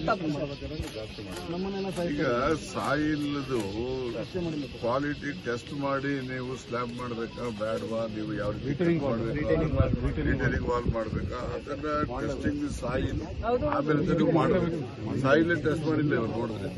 ತಪ್ಪು. ಈಗ ಸಾಯಿಲ್ದು quality test ಮಾಡಿ ನೀವು ಸ್ಲ್ಯಾಬ್ ಮಾಡಬೇಕಾ ಬೇಡವಾ, ನೀವು ಯಾವ ರಿಟೇನಿಂಗ್ ವಾಲ್ ಮಾಡಬೇಕಾ, ಅದನ್ನ ಟೆಸ್ಟಿಂಗ್ ಸಾಯಿಲ್ ಆಮೇಲೆ ನೀವು ಮಾಡಬೇಕು. ಸಾಯಿಲ್ ಟೆಸ್ಟ್ ಮಾಡಿಲ್ಲ ಇವರು ನೋಡಿದ್ರೆ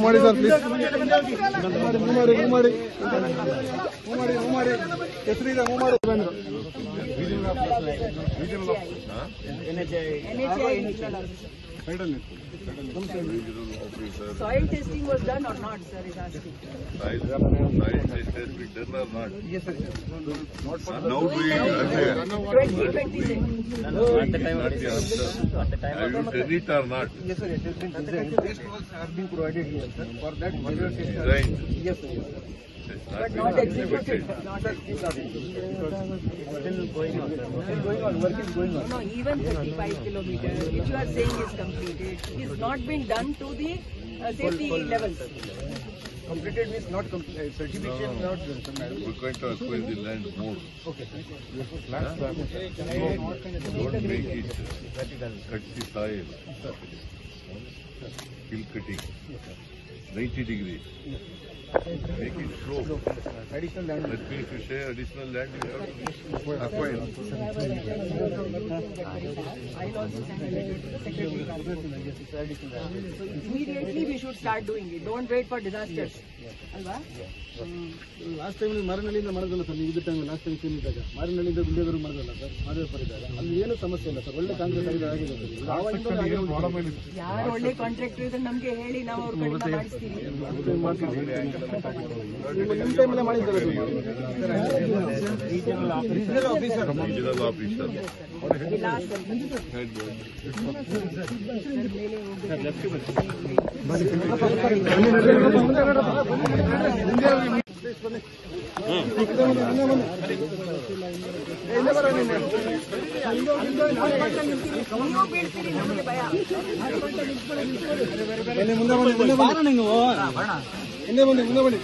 ಮಾಡಿ ಸರ್ ಪ್ಲೀಸ್ ಮಾಡಿ ಹೆಸರಿದೆ ಮಾಡಿ Soil testing was done or not, sir, is asking. soil test has been done or not? Yes, sir. Now doing 2026. not the answer. Have you done it or not? Yes, sir. It has been designed. Test was have been provided here, sir. For that, Designed. yes, sir. But not executed. Not executed. Still going on, sir. Still going on. Work is going on. No, even 35 kilometers, which you are saying is completed, is not been done to the safety levels. Completed means not completed. Certification not done, sir, madam. We're going to acquire the land more. Okay, sir. Don't make it cut the soil. Hill cutting. 90 degrees. Make it slow. Additional land. That means you say additional land you have to acquire. I'll also send a letter to the secretary. So immediately we should start doing it. Don't wait for disasters. Alva? Last time ಮಾರನಹಳ್ಳಿಯಿಂದ ಮಾಡಿದ್ರಲ್ಲ sir, ನೀವು ಇದ್ದ time last time same ಇದ್ದಾಗ ಮಾರನಹಳ್ಳಿಯಿಂದ ಗುಂಡೇದವರು ಮಾಡಿದ್ರಲ್ಲ sir, Madevapura ಇದ್ದಾಗ ಅಲ್ಲಿ ಏನು ಸಮಸ್ಯೆ ಇಲ್ಲ ಸರ್, ಒಳ್ಳೆ ಕಾಂಗ್ರೆಸ್ ಆಗಿದೆ ಸರ್. ಯಾರು ಒಳ್ಳೆ ಕಾಂಟ್ರಾಕ್ಟರ್ ಇದ್ರೆ ನಮ್ಗೆ ಹೇಳಿ, ನಾವು ಅವ್ರ ಕಡೆಯಿಂದ ಮಾಡಿಸ್ತೀವಿ. ನಿಮ್ಮ ಟೈಮಲ್ಲೇ ಮಾಡಿದ್ದಾರೆ ರೀಜನಲ್ ಆಫೀಸರ್. Regional officer. ಮುಂದೆ ಬನ್ನಿ.